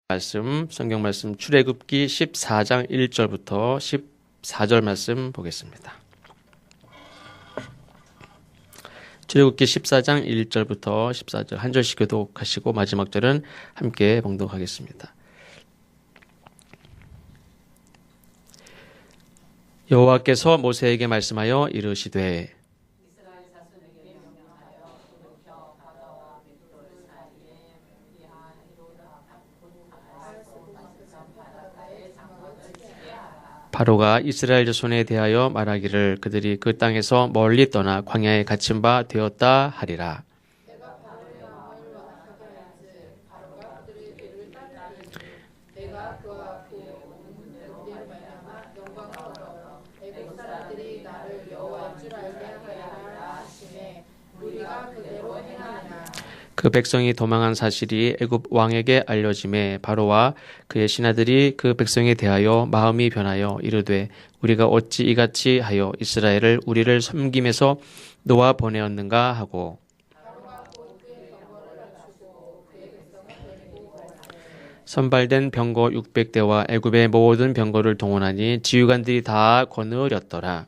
성경 말씀 출애굽기 14장 1절부터 14절 말씀 보겠습니다. 출애굽기 14장 1절부터 14절 한 절씩 교독하시고 마지막 절은 함께 봉독하겠습니다. 여호와께서 모세에게 말씀하여 이르시되 바로가 이스라엘 자손에 대하여 말하기를 그들이 그 땅에서 멀리 떠나 광야에 갇힌 바 되었다 하리라. 그 백성이 도망한 사실이 애굽 왕에게 알려짐에 바로와 그의 신하들이 그 백성에 대하여 마음이 변하여 이르되 우리가 어찌 이같이 하여 이스라엘을 우리를 섬김에서 놓아 보내었는가 하고 선발된 병거 600대와 애굽의 모든 병거를 동원하니 지휘관들이 다 거느렸더라.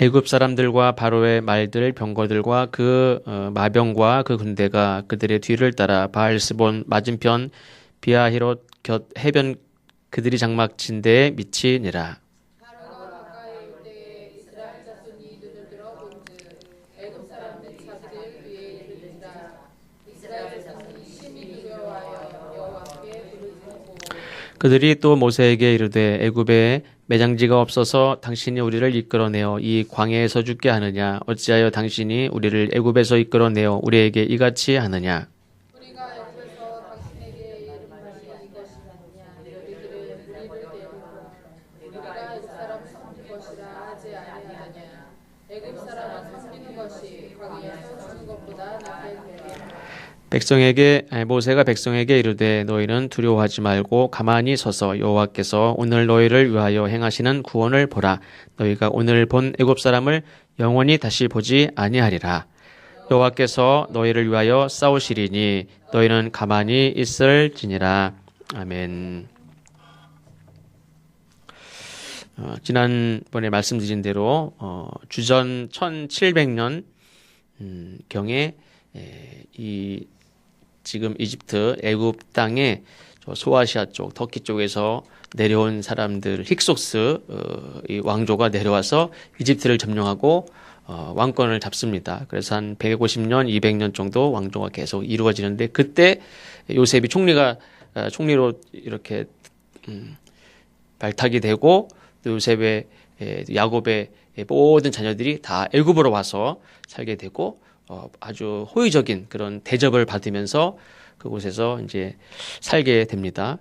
애굽 사람들과 바로의 말들 병거들과 그 마병과 그 군대가 그들의 뒤를 따라 바알스본 맞은편 비아히롯 곁 해변 그들이 장막친 데에 미치니라. 그들이 또 모세에게 이르되 애굽에 매장지가 없어서 당신이 우리를 이끌어내어 이 광야에서 죽게 하느냐 어찌하여 당신이 우리를 애굽에서 이끌어내어 우리에게 이같이 하느냐. 우리가 애굽에서 당신에게 이른 말이 이것이냐 너희들은 우리를 데리고 우리가 이 사람 섬긴 것이라 하지 아니하느냐. 애굽 사람은 섬기는 것이 광야에서 죽는 것보다 낫게 모세가 백성에게 이르되 너희는 두려워하지 말고 가만히 서서 여호와께서 오늘 너희를 위하여 행하시는 구원을 보라. 너희가 오늘 본 애굽 사람을 영원히 다시 보지 아니하리라. 여호와께서 너희를 위하여 싸우시리니 너희는 가만히 있을지니라. 아멘. 지난번에 말씀드린 대로 주전 1700년 경에 이 지금 이집트 애굽 땅에 소아시아 쪽 터키 쪽에서 내려온 사람들 힉소스 이 왕조가 내려와서 이집트를 점령하고 왕권을 잡습니다. 그래서 한 150년, 200년 정도 왕조가 계속 이루어지는데 그때 요셉이 총리로 이렇게 발탁이 되고 또 요셉의 야곱의 모든 자녀들이 다 애굽으로 와서 살게 되고 아주 호의적인 그런 대접을 받으면서 그곳에서 이제 살게 됩니다.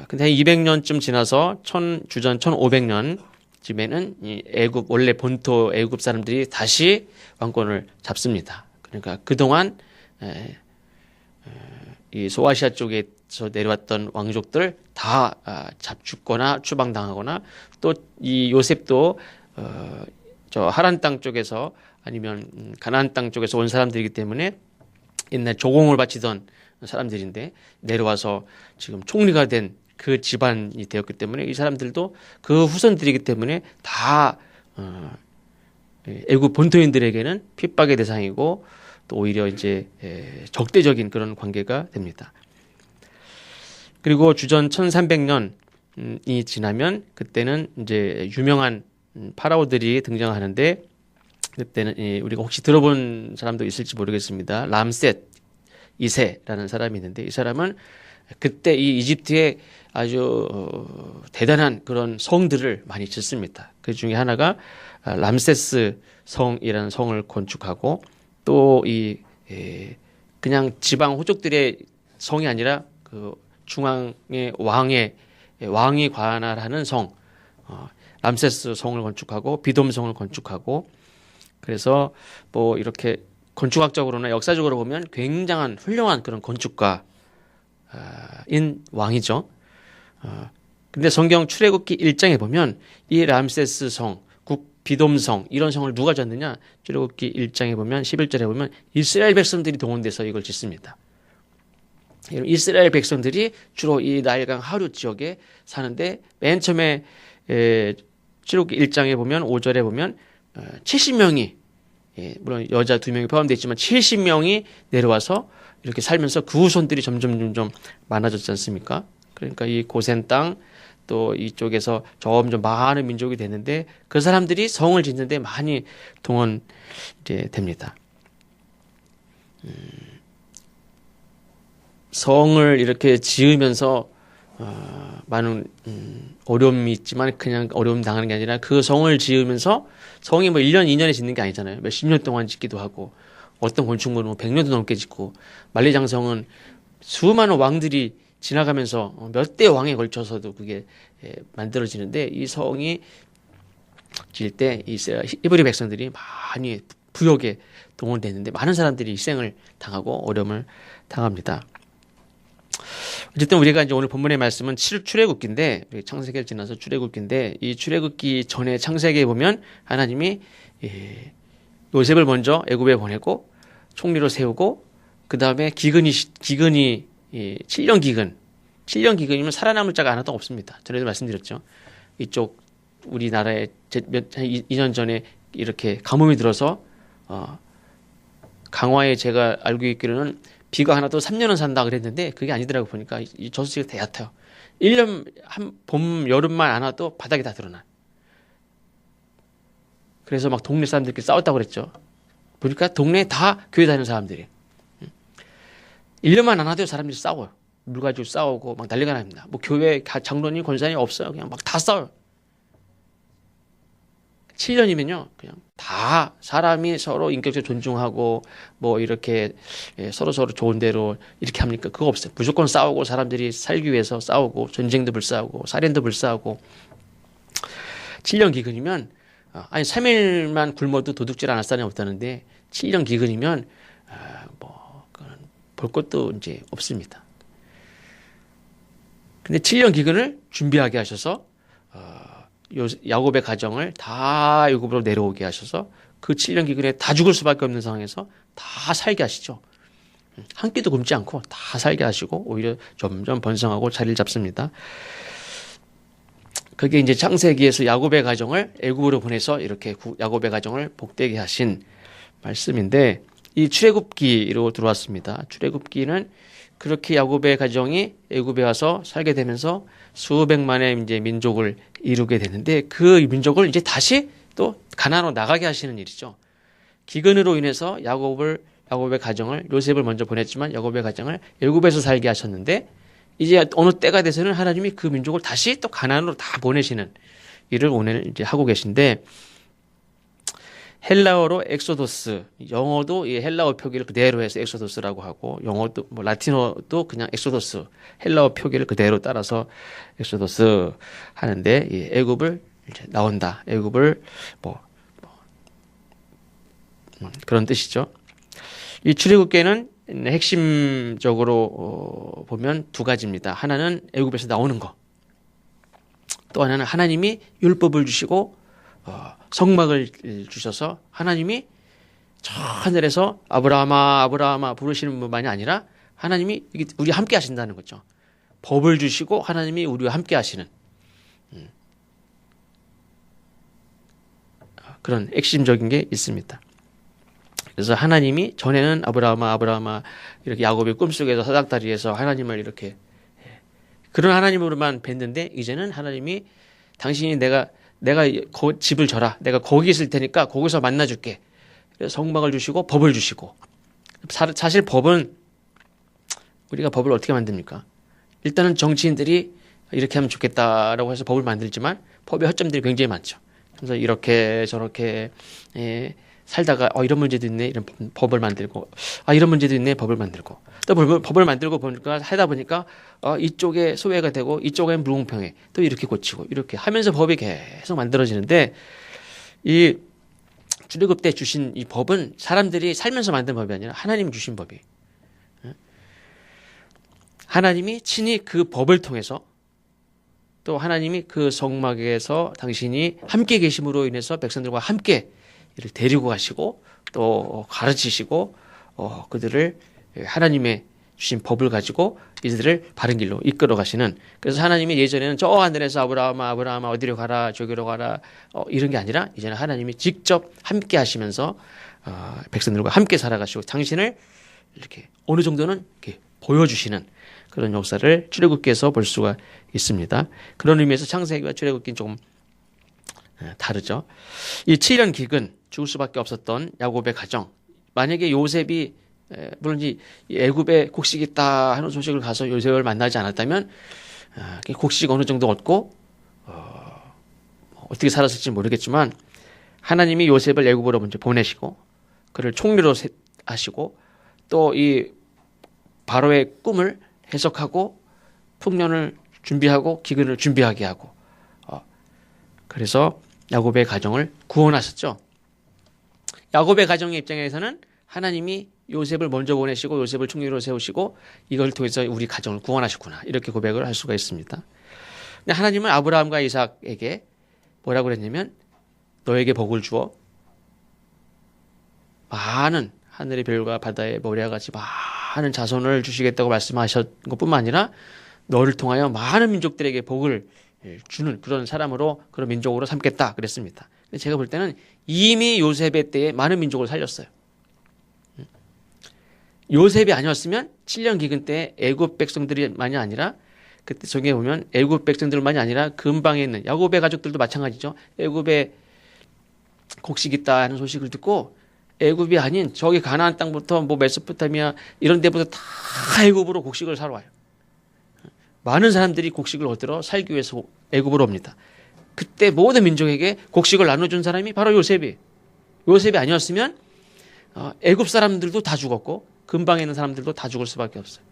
근데 한 200년쯤 지나서 주전 1500년쯤에는 이 애굽 원래 본토 애굽 사람들이 다시 왕권을 잡습니다. 그러니까 그동안 이 소아시아 쪽에서 내려왔던 왕족들 다 죽거나 추방당하거나 또 이 요셉도 저 하란 땅 쪽에서 아니면 가나안 땅 쪽에서 온 사람들이기 때문에 옛날 조공을 바치던 사람들인데 내려와서 지금 총리가 된 그 집안이 되었기 때문에 이 사람들도 그 후손들이기 때문에 다 애굽 본토인들에게는 핍박의 대상이고 또 오히려 이제 적대적인 그런 관계가 됩니다. 그리고 주전 1300년이 지나면 그때는 이제 유명한 파라오들이 등장하는데 그때는 우리가 혹시 들어본 사람도 있을지 모르겠습니다. 람셋 2세라는 사람이 있는데 이 사람은 그때 이 이집트에 아주 대단한 그런 성들을 많이 짓습니다. 그 중에 하나가 람세스 성이라는 성을 건축하고 또 그냥 지방 호족들의 성이 아니라 그 중앙의 왕이 관할하는 성 람세스 성을 건축하고 비돔 성을 건축하고 그래서 뭐 이렇게 건축학적으로나 역사적으로 보면 굉장한 훌륭한 그런 건축가인 왕이죠. 근데 성경 출애굽기 1장에 보면 이 람세스 성 비돔성 이런 성을 누가 졌느냐? 출애굽기 1장에 보면 11절에 보면 이스라엘 백성들이 동원돼서 이걸 짓습니다. 이스라엘 백성들이 주로 이 나일강 하류 지역에 사는데 맨 처음에 출애굽기 1장에 보면 5절에 보면 70명이 물론 여자 2명이 포함되어 있지만 70명이 내려와서 이렇게 살면서 그 후손들이 점점 많아졌지 않습니까? 그러니까 이 고센 땅 또 이쪽에서 점점 많은 민족이 되는데 그 사람들이 성을 짓는데 많이 동원 이제 됩니다. 성을 이렇게 지으면서 많은 어려움이 있지만 그냥 어려움 당하는 게 아니라 그 성을 지으면서 성이 뭐 1년, 2년에 짓는 게 아니잖아요. 몇십 년 동안 짓기도 하고 어떤 건축물은 뭐 100년도 넘게 짓고 만리장성은 수많은 왕들이 지나가면서 몇 대 왕에 걸쳐서도 그게 만들어지는데 이 성이 질 때 이 히브리 백성들이 많이 부역에 동원됐는데 많은 사람들이 희생을 당하고 어려움을 당합니다. 어쨌든 우리가 이제 오늘 본문의 말씀은 출애굽기인데 창세기를 지나서 출애굽기인데 이 출애굽기 전에 창세기에 보면 하나님이 요셉을 먼저 애굽에 보내고 총리로 세우고 그 다음에 기근이 7년 기근이면 살아남을 자가 하나도 없습니다. 전에도 말씀드렸죠. 이쪽 우리나라에 2년 전에 이렇게 가뭄이 들어서 강화에 제가 알고 있기로는 비가 하나도 3년은 산다 그랬는데 그게 아니더라고 보니까 이 저수지가 다 얕아요. 1년 봄 여름만 안 와도 바닥이 다 드러나. 그래서 막 동네 사람들끼리 싸웠다고 그랬죠. 보니까 동네에 다 교회 다니는 사람들이 1년만 안 와도 사람들이 싸워요. 물 가지고 싸우고 막 난리가 납니다. 뭐 교회 장로님 권사님 없어요. 그냥 막 다 싸워요. 7년이면요, 그냥 다 사람이 서로 인격적으로 존중하고 뭐 이렇게 서로 좋은 대로 이렇게 합니까? 그거 없어요. 무조건 싸우고 사람들이 살기 위해서 싸우고 전쟁도 불사하고 살인도 불사하고 7년 기근이면 아니 3일만 굶어도 도둑질 안 할 사람이 없다는데 7년 기근이면 뭐 볼 것도 이제 없습니다. 근데 7년 기근을 준비하게 하셔서 야곱의 가정을 다 애굽으로 내려오게 하셔서 그 7년 기근에 다 죽을 수밖에 없는 상황에서 다 살게 하시죠. 한 끼도 굶지 않고 다 살게 하시고 오히려 점점 번성하고 자리를 잡습니다. 그게 이제 창세기에서 야곱의 가정을 애굽으로 보내서 이렇게 야곱의 가정을 복되게 하신 말씀인데 이 출애굽기로 들어왔습니다. 출애굽기는 그렇게 야곱의 가정이 애굽에 와서 살게 되면서 수백만의 이제 민족을 이루게 되는데 그 민족을 이제 다시 또 가나안으로 나가게 하시는 일이죠. 기근으로 인해서 야곱의 가정을 요셉을 먼저 보냈지만 야곱의 가정을 애굽에서 살게 하셨는데 이제 어느 때가 돼서는 하나님이 그 민족을 다시 또 가나안으로 다 보내시는 일을 오늘 이제 하고 계신데 헬라어로 엑소도스, 영어도 이 헬라어 표기를 그대로 해서 엑소도스라고 하고 영어도 뭐 라틴어도 그냥 엑소도스, 헬라어 표기를 그대로 따라서 엑소도스 하는데 이 애굽을 이제 나온다. 애굽을 그런 뜻이죠. 이 출애굽기에는 핵심적으로 보면 두 가지입니다. 하나는 애굽에서 나오는 거. 또 하나는 하나님이 율법을 주시고 성막을 주셔서 하나님이 저 하늘에서 아브라함아 부르시는 분만이 아니라 하나님이 우리 함께 하신다는 거죠. 법을 주시고 하나님이 우리와 함께 하시는 그런 핵심적인 게 있습니다. 그래서 하나님이 전에는 아브라함아 이렇게 야곱이 꿈속에서 사닥다리에서 하나님을 이렇게 그런 하나님으로만 뵀는데 이제는 하나님이 당신이 내가 집을 줘라. 내가 거기 있을 테니까 거기서 만나줄게. 그래서 성막을 주시고 법을 주시고 사실 법은 우리가 법을 어떻게 만듭니까? 일단은 정치인들이 이렇게 하면 좋겠다라고 해서 법을 만들지만 법의 허점들이 굉장히 많죠. 그래서 이렇게 저렇게 살다가 이런 문제도 있네 이런 법을 만들고 이런 문제도 있네 법을 만들고 또 법을 만들고 보니까 하다 보니까 이쪽에 소외가 되고 이쪽엔 불공평해 또 이렇게 고치고 이렇게 하면서 법이 계속 만들어지는데 이 출애굽 때 주신 이 법은 사람들이 살면서 만든 법이 아니라 하나님이 주신 법이에요. 하나님이 친히 그 법을 통해서 또 하나님이 그 성막에서 당신이 함께 계심으로 인해서 백성들과 함께 이를 데리고 가시고 또 가르치시고 그들을 하나님의 주신 법을 가지고 이들을 바른 길로 이끌어 가시는, 그래서 하나님이 예전에는 저 하늘에서 아브라함아 어디로 가라 저기로 가라 이런 게 아니라 이제는 하나님이 직접 함께 하시면서 백성들과 함께 살아가시고 당신을 이렇게 어느 정도는 이렇게 보여주시는 그런 역사를 출애굽기에서 볼 수가 있습니다. 그런 의미에서 창세기와 출애굽기는 조금 다르죠. 이 7년 기근 죽을 수밖에 없었던 야곱의 가정, 만약에 요셉이 물론 이 애굽에 곡식이 있다 하는 소식을 가서 요셉을 만나지 않았다면 곡식 어느 정도 얻고 어떻게 살았을지 모르겠지만 하나님이 요셉을 애굽으로 먼저 보내시고 그를 총리로 하시고 또 이 바로의 꿈을 해석하고 풍년을 준비하고 기근을 준비하게 하고 그래서 야곱의 가정을 구원하셨죠. 야곱의 가정의 입장에서는 하나님이 요셉을 먼저 보내시고 요셉을 총리로 세우시고 이걸 통해서 우리 가정을 구원하셨구나 이렇게 고백을 할 수가 있습니다. 근데 하나님은 아브라함과 이삭에게 뭐라고 그랬냐면 너에게 복을 주어 많은 하늘의 별과 바다의 모래와 같이 많은 자손을 주시겠다고 말씀하셨 것뿐만 아니라 너를 통하여 많은 민족들에게 복을 주는 그런 사람으로 그런 민족으로 삼겠다 그랬습니다. 근데 제가 볼 때는 이미 요셉의 때에 많은 민족을 살렸어요. 요셉이 아니었으면 7년 기근 때 애굽 백성들이만이 아니라 그때 성경에 보면 애굽 백성들만이 아니라 근방에 있는 야곱의 가족들도 마찬가지죠. 애굽에 곡식 있다 하는 소식을 듣고 애굽이 아닌 저기 가나안 땅부터 뭐 메소포타미아 이런 데부터 다 애굽으로 곡식을 사러 와요. 많은 사람들이 곡식을 얻으러 살기 위해서 애굽으로 옵니다. 그때 모든 민족에게 곡식을 나눠준 사람이 바로 요셉이. 요셉이 아니었으면 애굽 사람들도 다 죽었고 근방에 있는 사람들도 다 죽을 수밖에 없어요.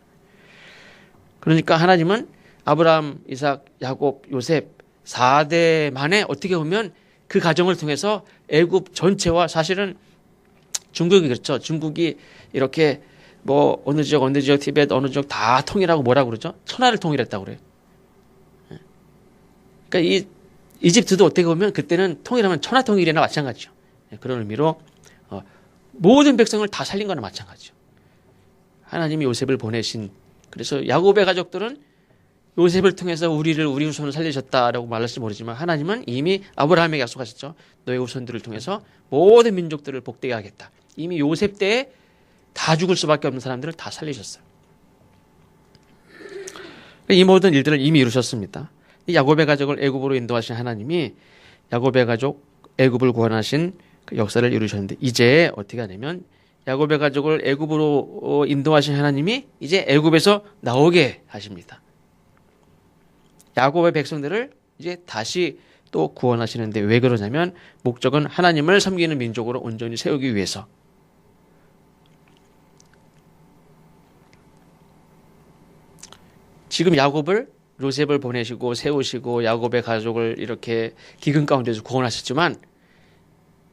그러니까 하나님은 아브라함, 이삭, 야곱, 요셉 4대 만에 어떻게 보면 그 가정을 통해서 애굽 전체와 사실은 중국이 그렇죠. 중국이 이렇게 뭐 어느 지역 티벳 어느 지역 다 통일하고 뭐라고 그러죠? 천하를 통일했다고 그래요. 그러니까 이 이집트도 어떻게 보면 그때는 통일하면 천하 통일이나 마찬가지죠. 그런 의미로 모든 백성을 다 살린 거나 마찬가지죠. 하나님이 요셉을 보내신, 그래서 야곱의 가족들은 요셉을 통해서 우리 후손을 살리셨다라고 말할지 모르지만 하나님은 이미 아브라함에게 약속하셨죠. 너의 후손들을 통해서 모든 민족들을 복되게 하겠다. 이미 요셉 때에 다 죽을 수밖에 없는 사람들을 다 살리셨어요. 이 모든 일들을 이미 이루셨습니다. 야곱의 가족을 애굽으로 인도하신 하나님이 야곱의 가족 애굽을 구원하신 그 역사를 이루셨는데 이제 어떻게 하냐면 야곱의 가족을 애굽으로 인도하신 하나님이 이제 애굽에서 나오게 하십니다. 야곱의 백성들을 이제 다시 또 구원하시는데 왜 그러냐면 목적은 하나님을 섬기는 민족으로 온전히 세우기 위해서. 지금 야곱을 요셉을 보내시고 세우시고 야곱의 가족을 이렇게 기근 가운데서 구원하셨지만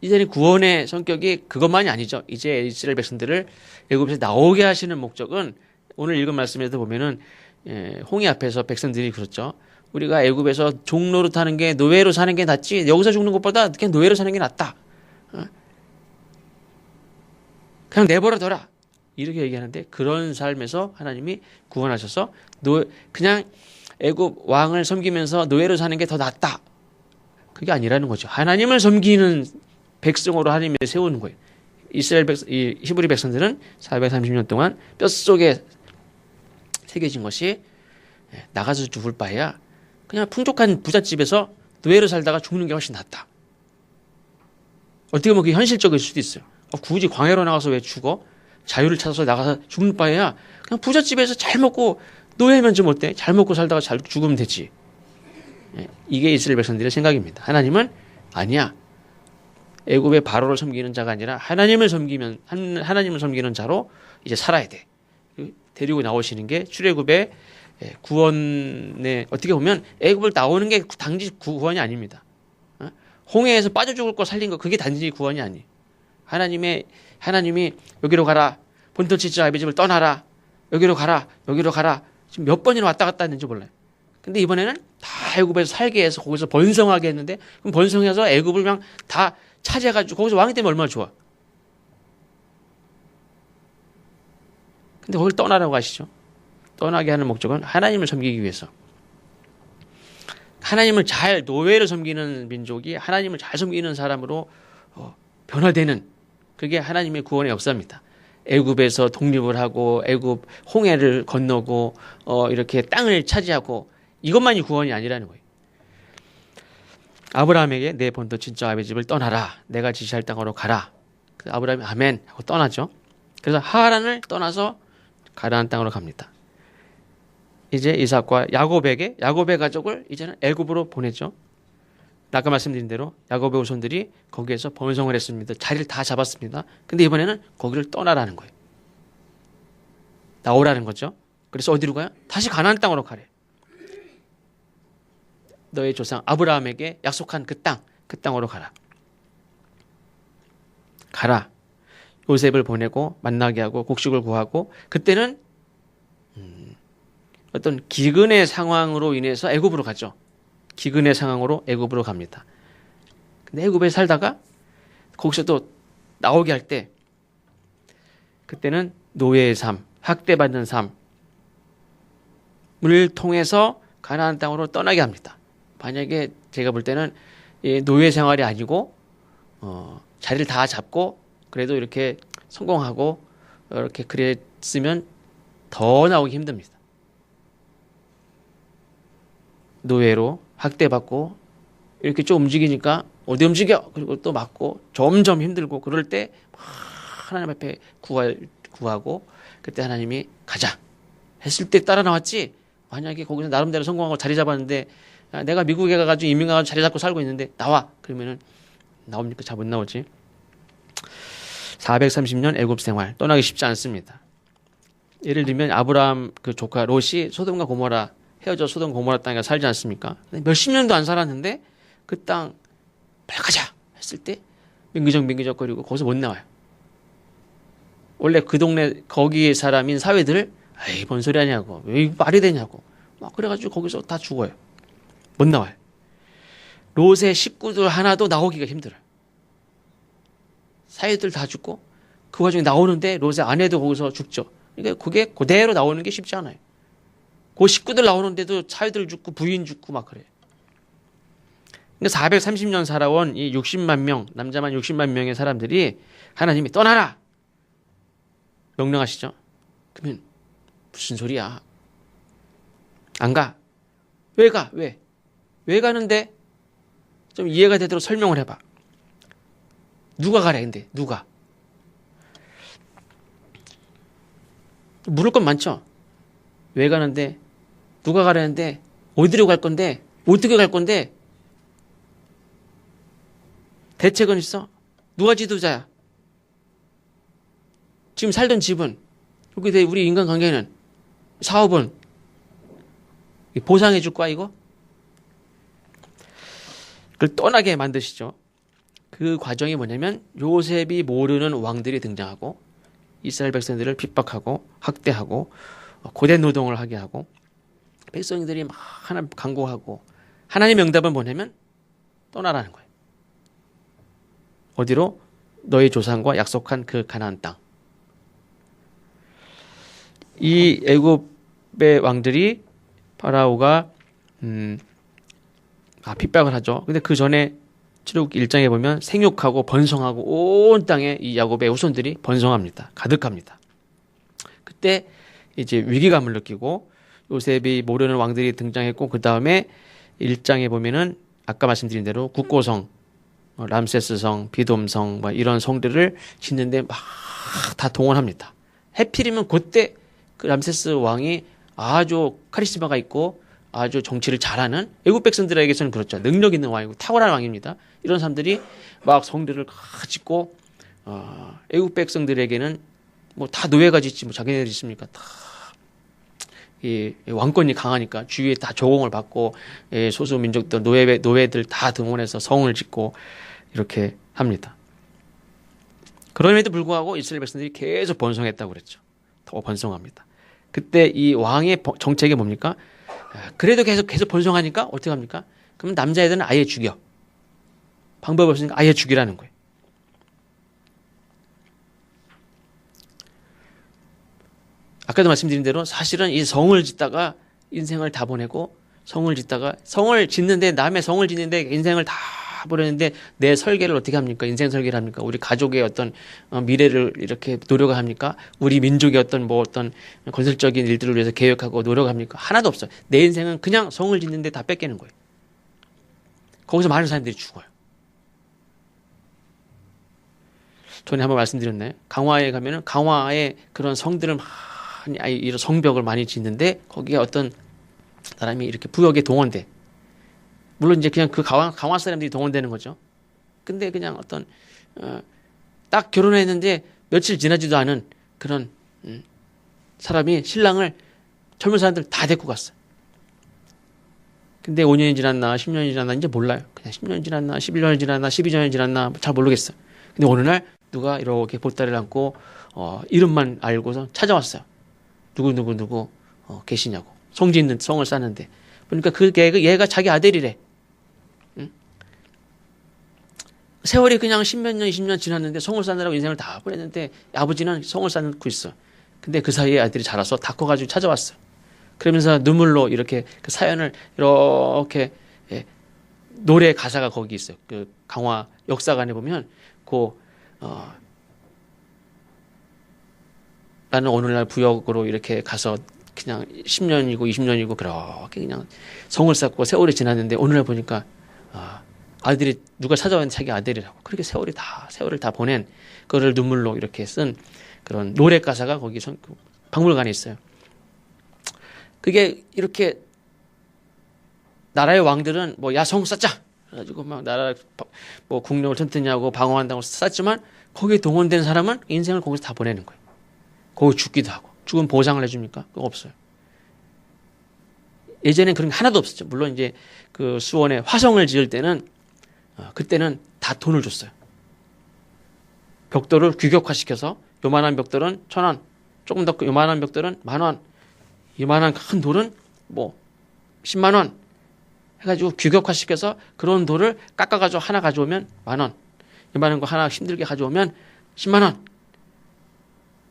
이제는 구원의 성격이 그것만이 아니죠. 이제 이스라엘 백성들을 애굽에서 나오게 하시는 목적은 오늘 읽은 말씀에도 보면은 홍해 앞에서 백성들이 그렇죠. 우리가 애굽에서 종로로 타는 게 노예로 사는 게 낫지 여기서 죽는 것보다 그냥 노예로 사는 게 낫다. 그냥 내버려둬라. 이렇게 얘기하는데 그런 삶에서 하나님이 구원하셔서 그냥 애굽 왕을 섬기면서 노예로 사는 게 더 낫다. 그게 아니라는 거죠. 하나님을 섬기는 백성으로 하나님이 세우는 거예요. 이스라엘 이 히브리 백성들은 430년 동안 뼛속에 새겨진 것이 나가서 죽을 바에야 그냥 풍족한 부잣집에서 노예로 살다가 죽는 게 훨씬 낫다. 어떻게 보면 그게 현실적일 수도 있어요. 굳이 광야로 나가서 왜 죽어? 자유를 찾아서 나가서 죽는 바에야 그냥 부잣집에서 잘 먹고 노예면 좀 어때? 잘 먹고 살다가 잘 죽으면 되지. 이게 이스라엘 백성들의 생각입니다. 하나님은 아니야. 애굽의 바로를 섬기는 자가 아니라 하나님을 섬기는 자로 이제 살아야 돼. 데리고 나오시는 게 출애굽의 구원에 어떻게 보면 애굽을 나오는 게 단지 구원이 아닙니다. 홍해에서 빠져 죽을 거 살린 거 그게 단지 구원이 아니에요. 하나님이 여기로 가라. 본토 치즈 아비 집을 떠나라. 여기로 가라. 지금 몇 번이나 왔다 갔다 했는지 몰라요. 근데 이번에는 다 애굽에서 살게 해서 거기서 번성하게 했는데, 그럼 번성해서 애굽을 그냥 다 차지해가지고 거기서 왕이 되면 얼마나 좋아. 근데 거길 떠나라고 하시죠. 떠나게 하는 목적은 하나님을 섬기기 위해서. 하나님을 잘, 노예를 섬기는 민족이 하나님을 잘 섬기는 사람으로 변화되는, 그게 하나님의 구원의 역사입니다. 애굽에서 독립을 하고 애굽 홍해를 건너고 이렇게 땅을 차지하고, 이것만이 구원이 아니라는 거예요. 아브라함에게 내 본토 친척 아버지 집을 떠나라, 내가 지시할 땅으로 가라. 아브라함이 아멘 하고 떠나죠. 그래서 하란을 떠나서 가나안 땅으로 갑니다. 이제 이삭과 야곱의 가족을 이제는 애굽으로 보내죠. 아까 말씀드린 대로 야곱의 후손들이 거기에서 번성을 했습니다. 자리를 다 잡았습니다. 근데 이번에는 거기를 떠나라는 거예요. 나오라는 거죠. 그래서 어디로 가요? 다시 가나안 땅으로 가래. 너의 조상 아브라함에게 약속한 그 땅으로 가라. 가라. 요셉을 보내고 만나게 하고 곡식을 구하고, 그때는 어떤 기근의 상황으로 인해서 애굽으로 가죠. 기근의 상황으로 애굽으로 갑니다. 근데 애굽에 살다가 거기서 또 나오게 할 때, 그때는 노예의 삶, 학대받는 삶을 통해서 가나안 땅으로 떠나게 합니다. 만약에 제가 볼 때는 노예 생활이 아니고 자리를 다 잡고 그래도 이렇게 성공하고 이렇게 그랬으면 더 나오기 힘듭니다. 노예로 학대받고 이렇게 좀 움직이니까 어디 움직여? 그리고 또 맞고 점점 힘들고, 그럴 때 하나님 앞에 구하고, 그때 하나님이 가자 했을 때 따라 나왔지, 만약에 거기서 나름대로 성공하고 자리 잡았는데 내가 미국에 가가지고 이민 가가지고 자리 잡고 살고 있는데 나와 그러면은 나옵니까? 잘 못 나오지. 430년 애굽 생활 떠나기 쉽지 않습니다. 예를 들면 아브라함 그 조카 롯이 소돔과 고모라 헤어져 소돔 고모라 땅에 살지 않습니까? 몇십 년도 안 살았는데 그 땅 빨리 가자 했을 때 민기적거리고 거기서 못 나와요. 원래 그 동네 거기 사람인 사회들 에이 뭔 소리 하냐고, 왜 말이 되냐고 막 그래가지고 거기서 다 죽어요. 못 나와요. 롯의 식구들 하나도 나오기가 힘들어요. 사위들 다 죽고 그 와중에 나오는데 롯의 아내도 거기서 죽죠. 그러니까 그게 그대로 나오는 게 쉽지 않아요. 그 식구들 나오는데도 사위들 죽고 부인 죽고 막 그래요. 그러니까 430년 살아온 이 60만 명, 남자만 60만 명의 사람들이 하나님이 떠나라 명령하시죠. 그러면 무슨 소리야? 안 가. 왜 가? 왜 가는데? 좀 이해가 되도록 설명을 해봐. 누가 가래, 근데? 누가? 물을 건 많죠? 왜 가는데? 누가 가라는데? 어디로 갈 건데? 어떻게 갈 건데? 대책은 있어? 누가 지도자야? 지금 살던 집은? 여기 우리 인간관계는? 사업은? 보상해 줄 거야, 이거? 그걸 떠나게 만드시죠. 그 과정이 뭐냐면 요셉이 모르는 왕들이 등장하고 이스라엘 백성들을 핍박하고 학대하고 고된 노동을 하게 하고, 백성들이 막 하나님 간구하고, 하나님의 응답은 뭐냐면 떠나라는 거예요. 어디로? 너희 조상과 약속한 그 가나안 땅. 이 애굽의 왕들이 파라오가 핍박을 하죠. 근데 그 전에 출애굽기 1장에 보면 생육하고 번성하고 온 땅에 이 야곱의 후손들이 번성합니다. 가득합니다. 그때 이제 위기감을 느끼고 요셉이 모르는 왕들이 등장했고, 그 다음에 1장에 보면은 아까 말씀드린 대로 국고성, 람세스성, 비돔성 뭐 이런 성들을 짓는데 막 다 동원합니다. 해필이면 그때 그 람세스 왕이 아주 카리스마가 있고 아주 정치를 잘하는, 애국 백성들에게서는 그렇죠. 능력 있는 왕이고 탁월한 왕입니다. 이런 사람들이 막 성들을 짓고, 애국 백성들에게는 뭐 다 노예가 짓지 뭐 자기네들 있습니까? 다 이 왕권이 강하니까 주위에 다 조공을 받고, 소수 민족들 노예들 다 등원해서 성을 짓고 이렇게 합니다. 그럼에도 불구하고 이스라엘 백성들이 계속 번성했다고 그랬죠. 더 번성합니다. 그때 이 왕의 정책이 뭡니까? 그래도 계속 번성하니까 어떻게 합니까? 그럼 남자애들은 아예 죽여. 방법이 없으니까 아예 죽이라는 거예요. 아까도 말씀드린 대로 사실은 이 성을 짓다가 인생을 다 보내고 성을 짓는데 남의 성을 짓는데 인생을 다 보내는데 내 설계를 어떻게 합니까? 인생 설계를 합니까? 우리 가족의 어떤 미래를 이렇게 노력을 합니까? 우리 민족의 어떤 건설적인 일들을 위해서 계획하고 노력합니까? 하나도 없어요. 내 인생은 그냥 성을 짓는데 다 뺏기는 거예요. 거기서 많은 사람들이 죽어요. 전에 한번 말씀드렸나요? 강화에 가면은 강화에 그런 성들을 많이 이런 성벽을 많이 짓는데 거기에 어떤 사람이 이렇게 부역에 동원돼. 물론 이제 그냥 그 강화 사람들이 동원되는 거죠. 근데 그냥 어떤 딱 결혼했는데 며칠 지나지도 않은 그런 사람이 신랑을 젊은 사람들 다 데리고 갔어요. 근데 5년이 지났나 10년이 지났나 이제 몰라요. 그냥 10년 지났나 11년이 지났나 12년이 지났나 잘 모르겠어요. 근데 어느 날 누가 이렇게 보따리를 안고 이름만 알고서 찾아왔어요. 누구 계시냐고. 성 짓는 성을 쌓는데 보니까 얘가 자기 아들이래. 세월이 그냥 10몇 년, 20년 지났는데 성을 쌓느라고 인생을 다 보냈는데 아버지는 성을 쌓고 있어. 근데 그 사이에 아들이 자라서 다 커가지고 찾아왔어요. 그러면서 눈물로 이렇게 그 사연을 이렇게 노래 가사가 거기 있어요. 그 강화 역사관에 보면 나는 오늘날 부역으로 이렇게 가서 그냥 10년이고 20년이고 그렇게 그냥 성을 쌓고 세월이 지났는데 오늘날 보니까 아들이 누가 찾아왔는데 자기 아들이라고. 그렇게 세월을 다 보낸 그거를 눈물로 이렇게 쓴 그런 노래 가사가 거기 박물관에 있어요. 그게 이렇게 나라의 왕들은 야 성 쌓자 그래가지고 막 나라 국력을 튼튼히 하고 방어한다고 쌓지만 거기에 동원된 사람은 인생을 거기서 다 보내는 거예요. 거기 죽기도 하고 죽은 보상을 해줍니까? 그거 없어요. 예전엔 그런 게 하나도 없었죠. 물론 이제 그 수원에 화성을 지을 때는 그때는 다 돈을 줬어요. 벽돌을 규격화시켜서 요만한 벽돌은 1,000원, 조금 더 요만한 벽돌은 10,000원, 요만한 큰 돌은 10만 원 해가지고 규격화시켜서 그런 돌을 깎아가지고 하나 가져오면 10,000원, 요만한 거 하나 힘들게 가져오면 10만 원.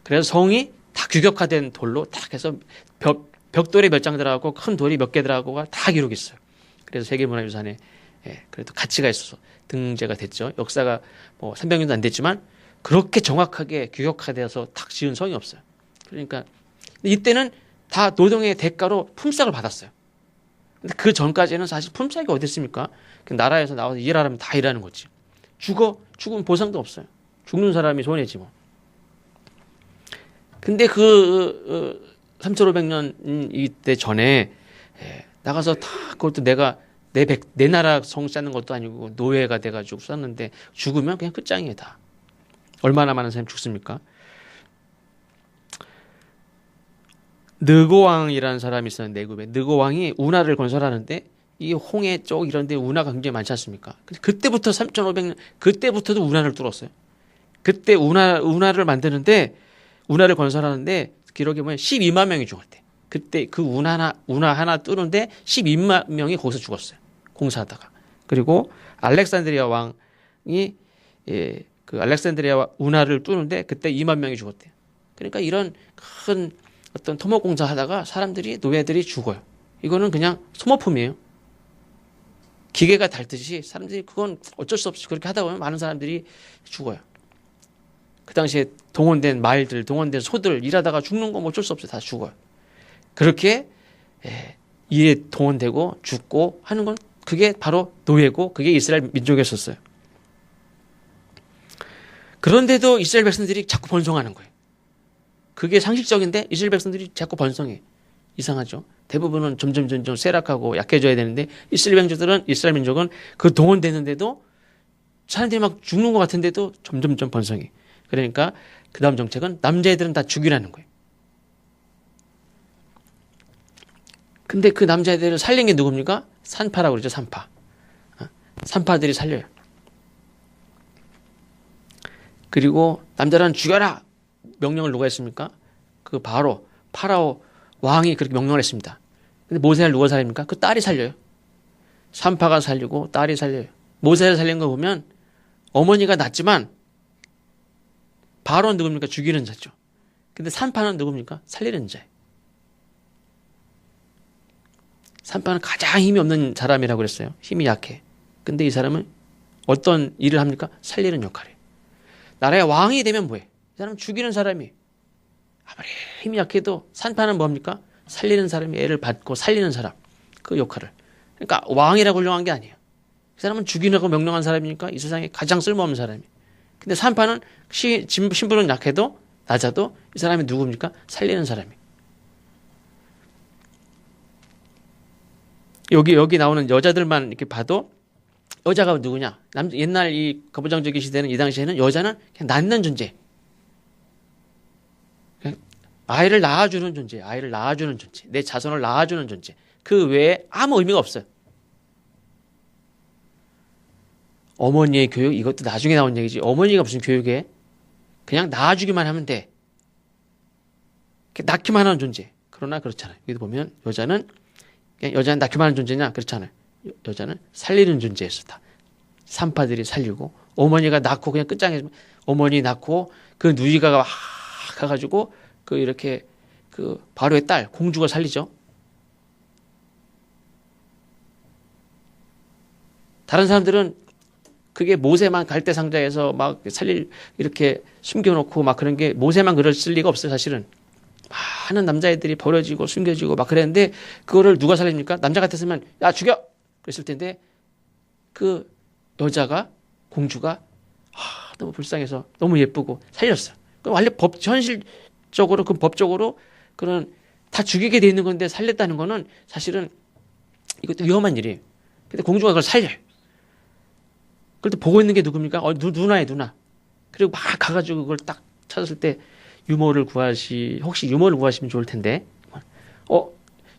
그래서 성이 다 규격화된 돌로 딱 해서 벽돌이 몇 장 들어가고 큰 돌이 몇 개 들어가고가 다 기록이 있어요. 그래서 세계문화유산에 그래도 가치가 있어서 등재가 됐죠. 역사가 300년도 안 됐지만 그렇게 정확하게 규격화되어서 딱 지은 성이 없어요. 그러니까 이때는 다 노동의 대가로 품삯을 받았어요. 근데 그 전까지는 사실 품삯이 어디 있습니까? 나라에서 나와서 일하라면 다 일하는 거지. 죽으면 보상도 없어요. 죽는 사람이 손해지 뭐. 근데 3,500년 이때 전에 나가서 다 그것도 내가 내 나라 성 쌓는 것도 아니고 노예가 돼가지고 쌓는데 죽으면 그냥 끝장이에요 다. 얼마나 많은 사람이 죽습니까? 느고왕이라는 사람이 있었는데 내굽에 느고왕이 운하를 건설하는데 이 홍해 쪽 이런 데 운하가 굉장히 많지 않습니까? 그때부터 3,500년 그때부터도 운하를 뚫었어요. 그때 운하를 만드는데 운하를 건설하는데 기록에 보면 12만 명이 죽었대. 그때 그 운하 하나 뚫는데 12만 명이 거기서 죽었어요. 공사하다가. 그리고 알렉산드리아 왕이 그 알렉산드리아 운하를 뚫는데 그때 2만 명이 죽었대요. 그러니까 이런 큰 어떤 토목 공사 하다가 노예들이 죽어요. 이거는 그냥 소모품이에요. 기계가 닳듯이 사람들이 그건 어쩔 수 없이 그렇게 하다 보면 많은 사람들이 죽어요. 그 당시에 동원된 말들, 동원된 소들 일하다가 죽는 거 어쩔 수 없어요. 다 죽어요. 그렇게 일에 동원되고 죽고 하는 건 그게 바로 노예고 그게 이스라엘 민족이었었어요. 그런데도 이스라엘 백성들이 자꾸 번성하는 거예요. 그게 상식적인데 이스라엘 백성들이 자꾸 번성해. 이상하죠. 대부분은 점점 쇠락하고 약해져야 되는데 이스라엘 민족은 그 동원되는데도 사람들이 막 죽는 것 같은데도 점점 번성해. 그러니까 그 다음 정책은 남자애들은 다 죽이라는 거예요. 근데 그 남자애들을 살린 게 누굽니까? 산파라고 그러죠. 산파. 산파들이 살려요. 그리고 남자는 죽여라! 명령을 누가 했습니까? 그 파라오 왕이 그렇게 명령을 했습니다. 근데 모세를 누가 살립니까? 그 딸이 살려요. 산파가 살리고 딸이 살려요. 모세를 살린 거 보면 어머니가 낳지만 바로는 누굽니까? 죽이는 자죠. 근데 산파는 누굽니까? 살리는 자예요. 산파는 가장 힘이 없는 사람이라고 그랬어요. 힘이 약해. 근데 이 사람은 어떤 일을 합니까? 살리는 역할이에요. 나라의 왕이 되면 뭐해? 이 사람은 죽이는 사람이. 아무리 힘이 약해도 산파는 뭡니까? 살리는 사람이 애를 받고 살리는 사람. 그 역할을. 그러니까 왕이라고 훌륭한 게 아니에요. 이 사람은 죽이라고 명령한 사람이니까 이 세상에 가장 쓸모없는 사람이. 근데 산파는 신분은 약해도 낮아도 이 사람이 누굽니까? 살리는 사람이. 여기 나오는 여자들만 이렇게 봐도 여자가 누구냐? 옛날 이 거부장적인 시대는 이 당시에는 여자는 그냥 낳는 존재. 그냥 아이를 낳아주는 존재. 아이를 낳아주는 존재. 내 자손을 낳아주는 존재. 그 외에 아무 의미가 없어요. 어머니의 교육, 이것도 나중에 나온 얘기지. 어머니가 무슨 교육에 그냥 낳아주기만 하면 돼. 낳기만 하는 존재. 그러나 그렇잖아요. 여기도 보면 여자는 낳기만 하는 존재냐? 그렇잖아요. 여자는 살리는 존재였어. 다. 산파들이 살리고 어머니가 낳고 그냥 끝장에 어머니 낳고 그 누이가 가가지고 그 이렇게 그 바로의 딸 공주가 살리죠. 다른 사람들은 그게 모세만 갈대 상자에서 막 이렇게 숨겨놓고 막 그런 게 모세만 그럴 리가 없어요. 사실은 많은 남자애들이 버려지고 숨겨지고 막 그랬는데 그거를 누가 살립니까? 남자 같았으면 야 죽여 그랬을 텐데 그 여자가 공주가 너무 불쌍해서 너무 예쁘고 살렸어. 그럼 원래 현실적으로 그 법적으로 그런 다 죽이게 돼 있는 건데 살렸다는 거는 사실은 이것도 위험한 일이에요. 근데 공주가 그걸 살려요. 그걸 또 보고 있는 게 누굽니까? 누나예요, 누나. 그리고 막 가가지고 그걸 딱 찾았을 때 혹시 유모를 구하시면 좋을 텐데.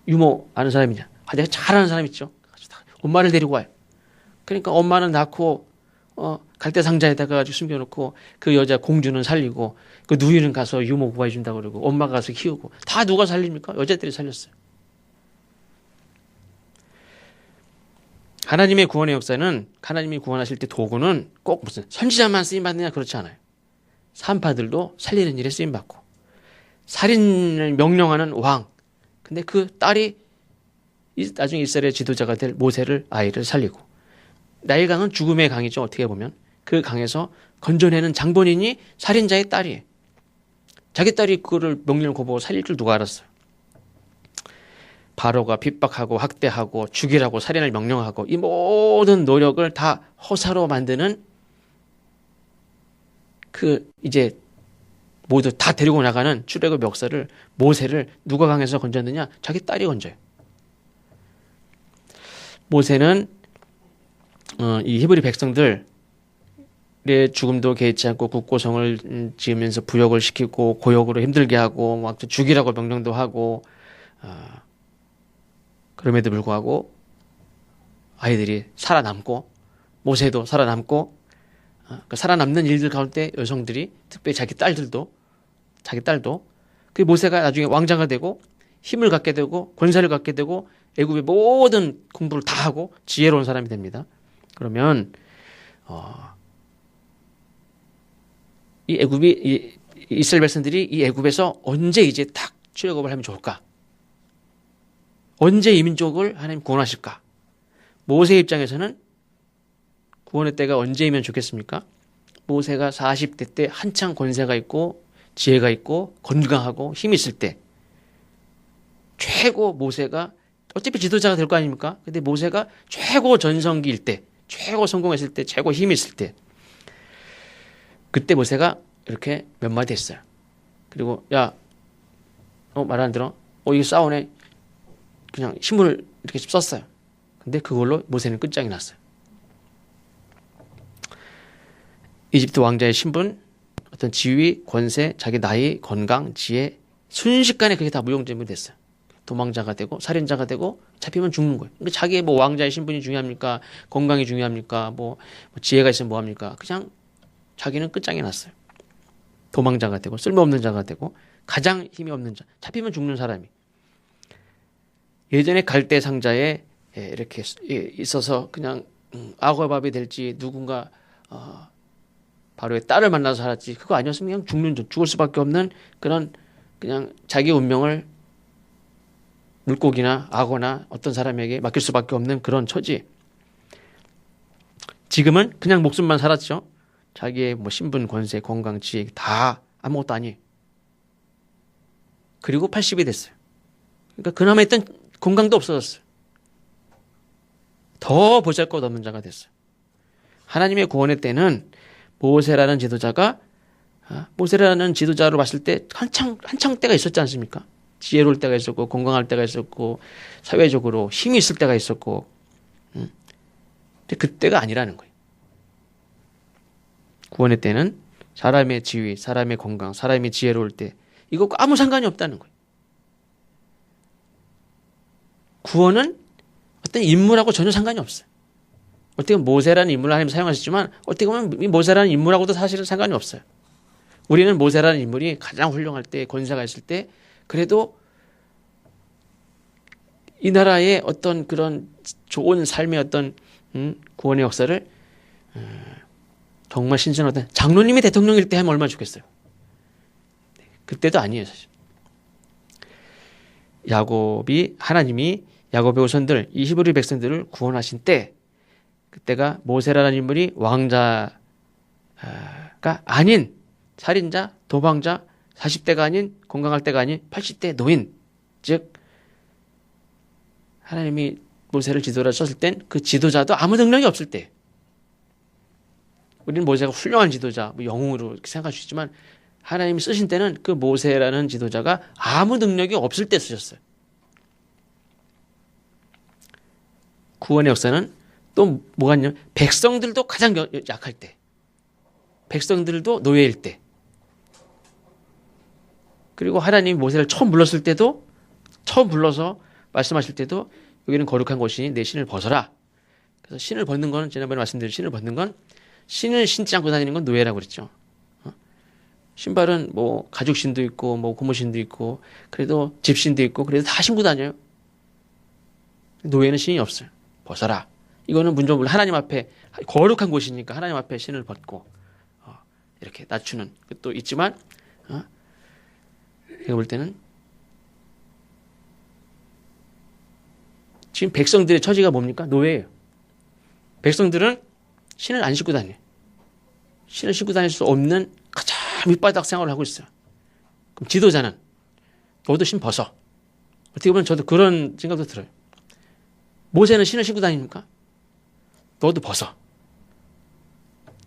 유모 아는 사람이냐? 내가 잘 아는 사람 있죠. 엄마를 데리고 와요. 그러니까 엄마는 낳고, 갈대 상자에다가 가지고 숨겨놓고 그 여자 공주는 살리고 그 누이는 가서 유모 구해준다고 그러고 엄마가 가서 키우고 다 누가 살립니까? 여자들이 살렸어요. 하나님의 구원의 역사는 하나님이 구원하실 때 도구는 꼭 무슨 선지자만 쓰임받느냐 그렇지 않아요. 산파들도 살리는 일에 쓰임받고 살인을 명령하는 왕. 근데 그 딸이 나중에 이스라엘의 지도자가 될 모세를 아이를 살리고 나일강은 죽음의 강이죠. 어떻게 보면 그 강에서 건져내는 장본인이 살인자의 딸이에요. 자기 딸이 그거를 명령을 거부하고 살릴 줄 누가 알았어요. 바로가 핍박하고 학대하고 죽이라고 살인을 명령하고 이 모든 노력을 다 허사로 만드는 이제 모두 다 데리고 나가는 출애굽 역사를 모세를 누가 강에서 건졌느냐? 자기 딸이 건져요. 모세는 이 히브리 백성들의 죽음도 개의치 않고 국고성을 지으면서 부역을 시키고 고역으로 힘들게 하고 막 죽이라고 명령도 하고 그럼에도 불구하고 아이들이 살아남고 모세도 살아남고 그 살아남는 일들 가운데 여성들이 특별히 자기 딸도 그 모세가 나중에 왕자가 되고 힘을 갖게 되고 권세를 갖게 되고 애굽의 모든 공부를 다 하고 지혜로운 사람이 됩니다. 그러면 이 이스라엘 백성들이 이 애굽에서 언제 이제 딱 출애굽을 하면 좋을까? 언제 이 민족을 하나님 구원하실까? 모세 입장에서는 구원의 때가 언제이면 좋겠습니까? 모세가 40대 때 한창 권세가 있고 지혜가 있고 건강하고 힘이 있을 때 최고 모세가 어차피 지도자가 될 거 아닙니까? 근데 모세가 최고 전성기일 때 최고 성공했을 때 최고 힘이 있을 때 그때 모세가 이렇게 몇 마디 했어요. 그리고 말 안 들어? 이거 싸우네. 그냥 신문을 이렇게 썼어요. 근데 그걸로 모세는 끝장이 났어요. 이집트 왕자의 신분, 어떤 지위, 권세, 자기 나이, 건강, 지혜 순식간에 그게 다 무용지물이 됐어요. 도망자가 되고 살인자가 되고 잡히면 죽는 거예요. 그러니까 자기의 뭐 왕자의 신분이 중요합니까? 건강이 중요합니까? 뭐 지혜가 있으면 뭐합니까? 그냥 자기는 끝장이 났어요. 도망자가 되고 쓸모없는 자가 되고 가장 힘이 없는 자, 잡히면 죽는 사람이. 예전에 갈대 상자에 이렇게 있어서 그냥 악어밥이 될지 누군가 바로의 딸을 만나서 살았지 그거 아니었으면 그냥 죽을 수밖에 없는 그런 그냥 자기 운명을 물고기나 악어나 어떤 사람에게 맡길 수밖에 없는 그런 처지. 지금은 그냥 목숨만 살았죠. 자기의 뭐 신분, 권세, 건강, 지혜 다 아무것도 아니에요. 그리고 80이 됐어요. 그러니까 그나마 있던 건강도 없어졌어요. 더 보잘것없는 자가 됐어요. 하나님의 구원의 때는 모세라는 지도자로 봤을 때 한창 때가 있었지 않습니까? 지혜로울 때가 있었고 건강할 때가 있었고 사회적으로 힘이 있을 때가 있었고 근데 그때가 아니라는 거예요. 구원의 때는 사람의 지위, 사람의 건강, 사람이 지혜로울 때 이것과 아무 상관이 없다는 거예요. 구원은 어떤 인물하고 전혀 상관이 없어요. 어떻게 보면 모세라는 인물을 하나님 사용하셨지만 어떻게 보면 이 모세라는 인물하고도 사실은 상관이 없어요. 우리는 모세라는 인물이 가장 훌륭할 때, 권세가 있을 때 그래도 이 나라의 어떤 그런 좋은 삶의 어떤 구원의 역사를 정말 신선하다. 장로님이 대통령일 때 하면 얼마나 좋겠어요. 그때도 아니에요, 사실. 하나님이 야곱의 후손들, 이 히브리 백성들을 구원하신 때, 그때가 모세라는 인물이 왕자가 아닌 살인자, 도망자, 40대가 아닌 건강할 때가 아닌 80대 노인, 즉 하나님이 모세를 지도자로 썼을 땐 그 지도자도 아무 능력이 없을 때, 우리는 모세가 훌륭한 지도자, 뭐 영웅으로 이렇게 생각할 수 있지만 하나님이 쓰신 때는 그 모세라는 지도자가 아무 능력이 없을 때 쓰셨어요. 구원의 역사는 또 뭐가 있냐면 백성들도 가장 약할 때, 백성들도 노예일 때, 그리고 하나님이 모세를 처음 불렀을 때도, 처음 불러서 말씀하실 때도 여기는 거룩한 곳이니 내 신을 벗어라. 그래서 신을 벗는 건, 지난번에 말씀드린 신을 벗는 건, 신을 신지 않고 다니는 건 노예라고 그랬죠. 신발은 뭐 가죽신도 있고 뭐 고무신도 있고 그래도 집신도 있고 그래도 다 신고 다녀요. 노예는 신이 없어요. 벗어라. 이거는 문조물 하나님 앞에 거룩한 곳이니까 하나님 앞에 신을 벗고 이렇게 낮추는 것도 있지만 제가 볼 때는 지금 백성들의 처지가 뭡니까? 노예예요. 백성들은 신을 안 신고 다녀요. 신을 신고 다닐 수 없는 가장 밑바닥 생활을 하고 있어요. 그럼 지도자는 너도 신 벗어. 어떻게 보면 저도 그런 생각도 들어요. 모세는 신을 신고 다닙니까? 너도 벗어.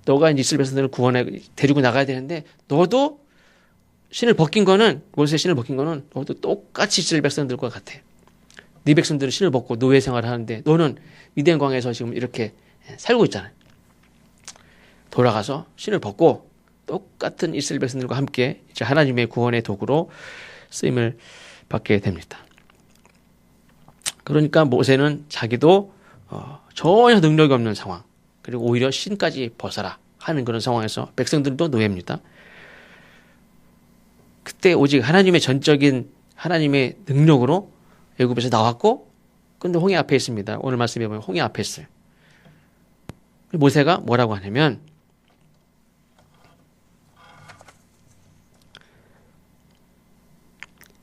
너가 이제 이스라엘 백성들을 구원해 데리고 나가야 되는데 너도 신을 벗긴 거는 모세의 신을 벗긴 거는 너도 똑같이 이스라엘 백성들과 같아. 네 백성들은 신을 벗고 노예 생활을 하는데 너는 미디안 광야에서 지금 이렇게 살고 있잖아요. 돌아가서 신을 벗고 똑같은 이스라엘 백성들과 함께 이제 하나님의 구원의 도구로 쓰임을 받게 됩니다. 그러니까 모세는 자기도 전혀 능력이 없는 상황, 그리고 오히려 신까지 벗어라 하는 그런 상황에서 백성들도 노예입니다. 그때 오직 하나님의 전적인 하나님의 능력으로 애굽에서 나왔고, 근데 홍해 앞에 있습니다. 오늘 말씀해 보면 홍해 앞에 있어요. 모세가 뭐라고 하냐면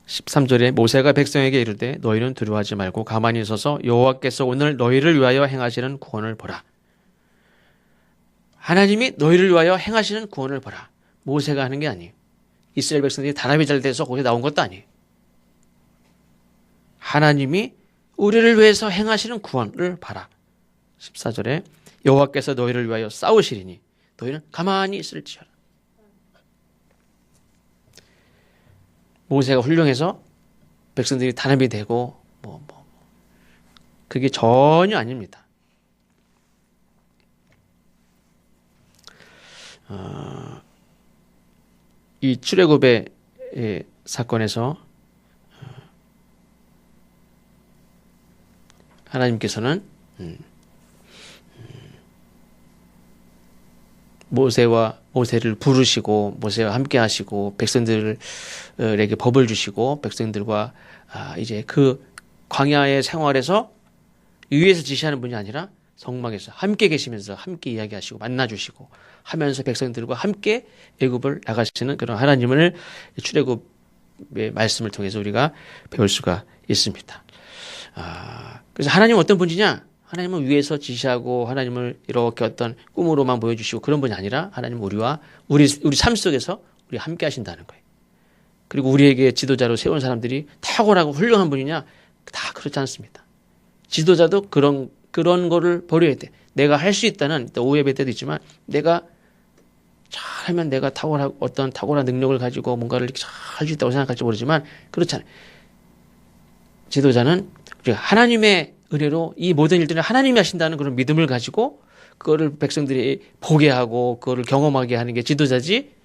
13절에 모세가 백성에게 이르되 너희는 두려워하지 말고 가만히 서서 여호와께서 오늘 너희를 위하여 행하시는 구원을 보라. 하나님이 너희를 위하여 행하시는 구원을 보라. 모세가 하는 게 아니에요. 이스라엘 백성들이 단합이 잘 돼서 거기에 나온 것도 아니에요. 하나님이 우리를 위해서 행하시는 구원을 봐라. 14절에 여호와께서 너희를 위하여 싸우시리니 너희는 가만히 있을지어라. 모세가 훌륭해서 백성들이 단합이 되고 그게 전혀 아닙니다. 이 출애굽의 사건에서 하나님께서는 모세를 부르시고 모세와 함께 하시고 백성들에게 법을 주시고 백성들과 이제 그 광야의 생활에서 위에서 지시하는 분이 아니라 성막에서 함께 계시면서 함께 이야기하시고 만나주시고 하면서 백성들과 함께 애굽을 나가시는 그런 하나님을 출애굽의 말씀을 통해서 우리가 배울 수가 있습니다. 그래서 하나님은 어떤 분이냐? 하나님은 위에서 지시하고 하나님을 이렇게 어떤 꿈으로만 보여주시고 그런 분이 아니라 하나님은 우리와 우리 삶 속에서 우리 함께 하신다는 거예요. 그리고 우리에게 지도자로 세운 사람들이 탁월하고 훌륭한 분이냐? 다 그렇지 않습니다. 지도자도 그런 거를 버려야 돼. 내가 할 수 있다는 오해될 때도 있지만 내가 잘하면 내가 어떤 탁월한 능력을 가지고 뭔가를 이렇게 잘 할 수 있다고 생각할지 모르지만 그렇잖아요. 지도자는 우리가 하나님의 은혜로 이 모든 일들을 하나님이 하신다는 그런 믿음을 가지고 그거를 백성들이 보게 하고 그거를 경험하게 하는 게 지도자지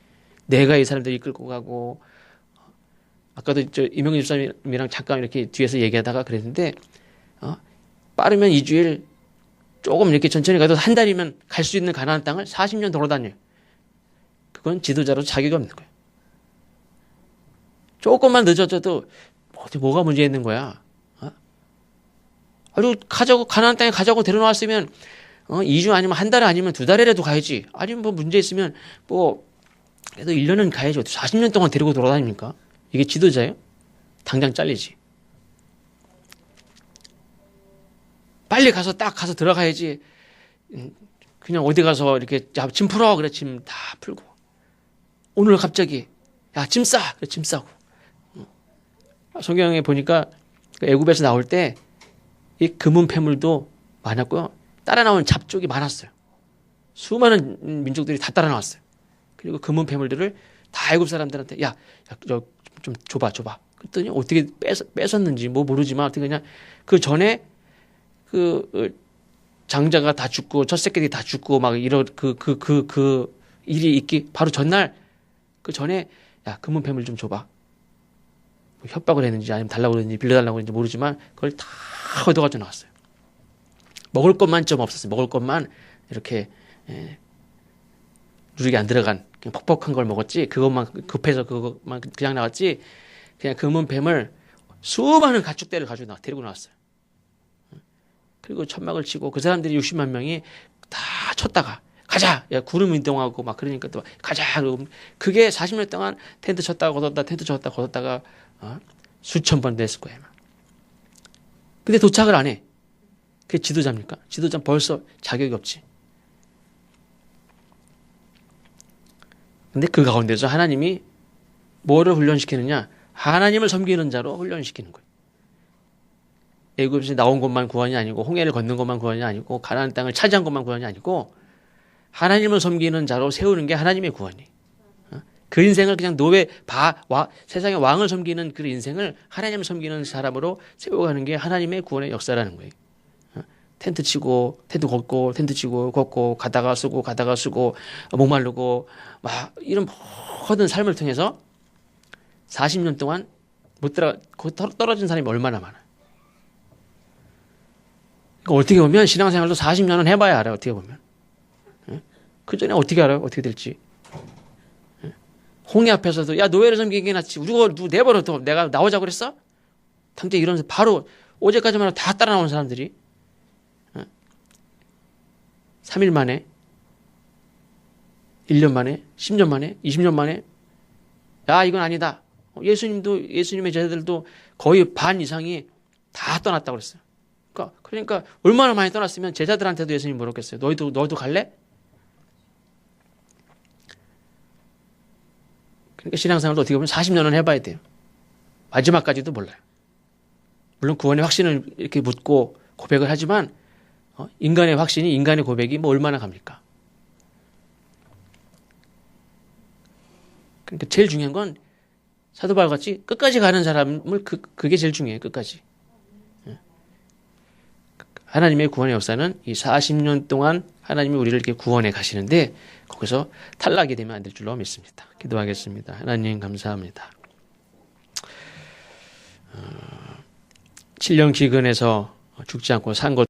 내가 이 사람들을 이끌고 가고 아까도 이명희 집사님이랑 잠깐 이렇게 뒤에서 얘기하다가 그랬는데 빠르면 2주일 조금 이렇게 천천히 가도 한 달이면 갈 수 있는 가나안 땅을 40년 돌아다녀요. 그건 지도자로 자격이 없는 거예요. 조금만 늦어져도 뭐가 문제 있는 거야. 아주 가나안 땅에 가자고 데려놓았으면 2주 아니면 한 달 아니면 2달이라도 가야지. 아니면 뭐 문제 있으면 그래도 1년은 가야지. 40년 동안 데리고 돌아다닙니까? 이게 지도자예요? 당장 잘리지. 빨리 가서 들어가야지. 그냥 어디 가서 이렇게 야, 짐 풀어. 그래 짐 다 풀고. 오늘 갑자기 야, 짐 싸. 그래 짐 싸고. 성경에 보니까 애굽에서 나올 때 이 금은 폐물도 많았고요. 따라 나온 잡족이 많았어요. 수많은 민족들이 다 따라 나왔어요. 그리고 금은 폐물들을 다 애굽 사람들한테 좀 줘봐. 그랬더니 어떻게 뺏었는지 뭐 모르지만 어떻게 그냥 그 전에 그 장자가 다 죽고 첫 새끼들이 다 죽고 막 이런 그 일이 있기 바로 전날 그 전에 야 금은 폐물 좀 줘봐. 뭐 협박을 했는지 아니면 달라고 그랬는지 빌려달라고 했는지 모르지만 그걸 다 얻어가지고 나왔어요. 먹을 것만 좀 없었어요. 먹을 것만 이렇게 누룩이 안 들어간 그냥 퍽퍽한 걸 먹었지 그것만 급해서 그것만 그냥 나왔지 그냥 금은 뱀을 수많은 가축대를 가지고 데리고 나왔어요. 그리고 천막을 치고 그 사람들이 60만 명이 다 쳤다가 가자! 야, 구름 이동하고 막 그러니까 또 가자! 그러고 그게 40년 동안 텐트 쳤다가 걷었다가 수천 번 됐을 거예요. 근데 도착을 안 해. 그게 지도자입니까? 지도자는 벌써 자격이 없지. 근데 그 가운데서 하나님이 뭐를 훈련시키느냐? 하나님을 섬기는 자로 훈련시키는 거예요. 애굽에서 나온 것만 구원이 아니고 홍해를 건넌 것만 구원이 아니고 가나안 땅을 차지한 것만 구원이 아니고 하나님을 섬기는 자로 세우는 게 하나님의 구원이에요. 그 인생을 그냥 세상의 왕을 섬기는 그 인생을 하나님을 섬기는 사람으로 세워가는 게 하나님의 구원의 역사라는 거예요. 텐트 치고 텐트 걷고 텐트 치고 걷고 가다가 쓰고 목마르고 막 이런 모든 삶을 통해서 40년 동안 떨어진 사람이 얼마나 많아요. 그러니까 어떻게 보면 신앙생활도 40년은 해봐야 알아요. 어떻게 보면. 그 전에 어떻게 알아요? 어떻게 될지. 홍해 앞에서도 야 노예를 섬기는 게 낫지. 누가 내버려 둬. 내가 나오자고 그랬어? 당장 이러면서 바로 어제까지만 해도 다 따라 나온 사람들이 3일 만에 1년 만에 10년 만에 20년 만에 야 이건 아니다. 예수님의 제자들도 거의 반 이상이 다 떠났다고 그랬어요. 그러니까 얼마나 많이 떠났으면 제자들한테도 예수님이 물었겠어요. 너희도 갈래? 그러니까 신앙생활도 어떻게 보면 40년은 해봐야 돼요. 마지막까지도 몰라요. 물론 구원의 확신을 이렇게 묻고 고백을 하지만 인간의 확신이 인간의 고백이 뭐 얼마나 갑니까? 그러니까 제일 중요한 건 사도 바울같이 끝까지 가는 사람을 그게 제일 중요해요. 끝까지. 하나님의 구원의 역사는 이 40년 동안 하나님이 우리를 이렇게 구원해 가시는데 거기서 탈락이 되면 안 될 줄로 믿습니다. 기도하겠습니다. 하나님 감사합니다. 7년 기근에서 죽지 않고 산 것